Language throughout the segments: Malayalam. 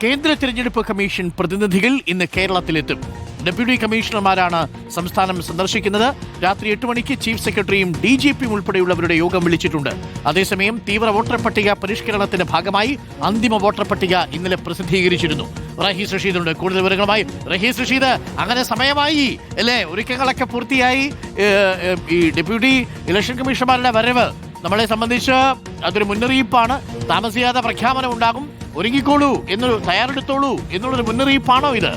കേന്ദ്ര തിരഞ്ഞെടുപ്പ് കമ്മീഷൻ പ്രതിനിധികൾ ഇന്ന് കേരളത്തിലെത്തും. ഡെപ്യൂട്ടി കമ്മീഷണർമാരാണ് സംസ്ഥാനം സന്ദർശിക്കുന്നത്. രാത്രി 8 മണിക്ക് ചീഫ് സെക്രട്ടറിയും DGPയും ഉൾപ്പെടെയുള്ളവരുടെ യോഗം വിളിച്ചിട്ടുണ്ട്. അതേസമയം തീവ്ര വോട്ടർ പട്ടിക പരിഷ്കരണത്തിന്റെ ഭാഗമായി അന്തിമ വോട്ടർ പട്ടിക ഇന്നലെ പ്രസിദ്ധീകരിച്ചിരുന്നു. റഹീസ് റഷീദുണ്ട് കൂടുതൽ വിവരങ്ങളുമായി. റഹീസ് റഷീദ്, അങ്ങനെ സമയമായി അല്ലേ? ഒരുക്കങ്ങളൊക്കെ പൂർത്തിയായി. ഈ ഡെപ്യൂട്ടി ഇലക്ഷൻ കമ്മീഷണർമാരുടെ വരവ് നമ്മളെ സംബന്ധിച്ച് അതൊരു മുന്നറിയിപ്പാണ്. താമസിയാതെ പ്രഖ്യാപനം ഉണ്ടാകും. ഒരുങ്ങിക്കോളൂ, തയ്യാറെടുത്തോളൂ എന്നുള്ളൊരു മുന്നറിയിപ്പാണോ ഇത്?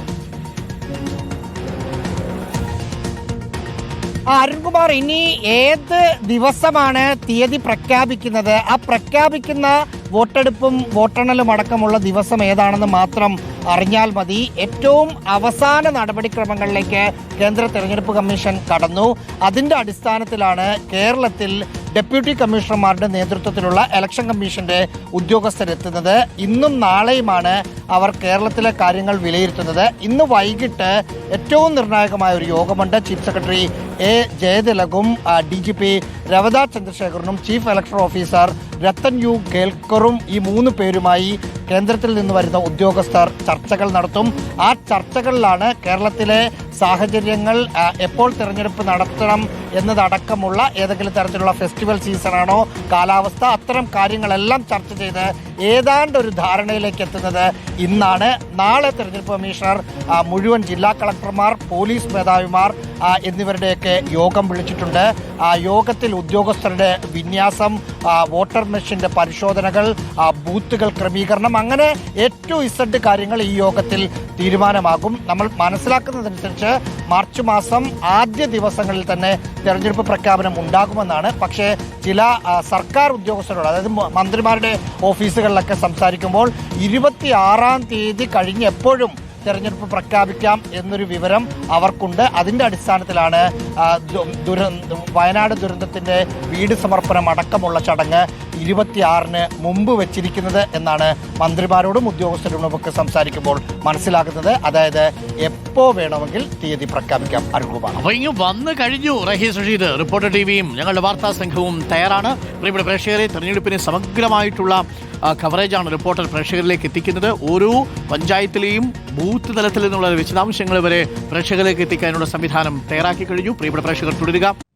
അരുൺകുമാർ, ഇനി ഏത് ദിവസമാണ് തീയതി പ്രഖ്യാപിക്കുന്നത്? ആ പ്രഖ്യാപിക്കുന്ന വോട്ടെടുപ്പും വോട്ടെണ്ണലും അടക്കമുള്ള ദിവസം ഏതാണെന്ന് മാത്രം അറിഞ്ഞാൽ മതി. ഏറ്റവും അവസാന നടപടിക്രമങ്ങളിലേക്ക് കേന്ദ്ര തെരഞ്ഞെടുപ്പ് കമ്മീഷൻ കടന്നു. അതിന്റെ അടിസ്ഥാനത്തിലാണ് കേരളത്തിൽ ഡെപ്യൂട്ടി കമ്മീഷണർമാരുടെ നേതൃത്വത്തിലുള്ള ഇലക്ഷൻ കമ്മീഷന്റെ ഉദ്യോഗസ്ഥരെത്തുന്നത്. ഇന്നും നാളെയുമാണ് അവർ കേരളത്തിലെ കാര്യങ്ങൾ വിലയിരുത്തുന്നത്. ഇന്ന് വൈകിട്ട് ഏറ്റവും നിർണായകമായ ഒരു യോഗമുണ്ട്. Chief secretary A. ജയതിലകും DGP രവദ ചന്ദ്രശേഖരനും chief election officer Rathan U കേൽക്കറും ഈ 3 പേരുമായി കേന്ദ്രത്തിൽ നിന്ന് വരുന്ന ഉദ്യോഗസ്ഥർ ചർച്ചകൾ നടത്തും. ആ ചർച്ചകളിലാണ് കേരളത്തിലെ സാഹചര്യങ്ങൾ, എപ്പോൾ തിരഞ്ഞെടുപ്പ് നടത്തണം എന്നതടക്കമുള്ള ഏതെങ്കിലും തരത്തിലുള്ള ഫെസ്റ്റിവൽ സീസണാണോ, കാലാവസ്ഥ, അത്തരം കാര്യങ്ങളെല്ലാം ചർച്ച ചെയ്ത് ഏതാണ്ട് ഒരു ധാരണയിലേക്ക് എത്തുന്നത് ഇന്നാണ്. നാളെ തെരഞ്ഞെടുപ്പ് കമ്മീഷണർ മുഴുവൻ ജില്ലാ കളക്ടർമാർ, പോലീസ് മേധാവിമാർ എന്നിവരുടെയൊക്കെ യോഗം വിളിച്ചിട്ടുണ്ട്. ആ യോഗത്തിൽ ഉദ്യോഗസ്ഥരുടെ വിന്യാസം, വോട്ടർ മെഷീന്റെ പരിശോധനകൾ, ബൂത്തുകൾ ക്രമീകരണം, അങ്ങനെ A-Z കാര്യങ്ങൾ ഈ യോഗത്തിൽ തീരുമാനമാകും. നമ്മൾ മനസ്സിലാക്കുന്നതനുസരിച്ച് മാർച്ച് മാസം ആദ്യ ദിവസങ്ങളിൽ തന്നെ തെരഞ്ഞെടുപ്പ് പ്രഖ്യാപനം ഉണ്ടാകുമെന്നാണ്. പക്ഷേ ചില സർക്കാർ ഉദ്യോഗസ്ഥരോട്, അതായത് മന്ത്രിമാരുടെ ഓഫീസുകളിലൊക്കെ സംസാരിക്കുമ്പോൾ 26-ാം തീയതി കഴിഞ്ഞ് എപ്പോഴും തെരഞ്ഞെടുപ്പ് പ്രഖ്യാപിക്കാം എന്നൊരു വിവരം അവർക്കുണ്ട്. അതിന്റെ അടിസ്ഥാനത്തിലാണ് വയനാട് ദുരന്തത്തിന്റെ വീട് സമർപ്പണം അടക്കമുള്ള ചടങ്ങ് 26-ന് മുമ്പ് വെച്ചിരിക്കുന്നത് എന്നാണ് മന്ത്രിമാരോടും ഉദ്യോഗസ്ഥരോടും ഒക്കെ സംസാരിക്കുമ്പോൾ മനസ്സിലാകുന്നത്. അതായത് എപ്പോ വേണമെങ്കിൽ തീയതി പ്രഖ്യാപിക്കാം. അപ്പൊ ഇങ്ങ് വന്നു കഴിഞ്ഞു റഹീസ് റഷീദ്. റിപ്പോർട്ടർ ടിവിയും ഞങ്ങളുടെ വാർത്താ സംഘവും തയ്യാറാണ്. പ്രിയപ്പെട്ട പ്രേക്ഷകരെ, തെരഞ്ഞെടുപ്പിന് സമഗ്രമായിട്ടുള്ള കവറേജാണ് റിപ്പോർട്ടർ പ്രേക്ഷകരിലേക്ക് എത്തിക്കുന്നത്. ഓരോ പഞ്ചായത്തിലെയും ബൂത്ത് തലത്തിൽ നിന്നുള്ള വിശദാംശങ്ങൾ വരെ പ്രേക്ഷകരിലേക്ക് എത്തിക്കാനുള്ള സംവിധാനം തയ്യാറാക്കി കഴിഞ്ഞു. പ്രിയപ്പെട്ട പ്രേക്ഷകർ, തുടരുക.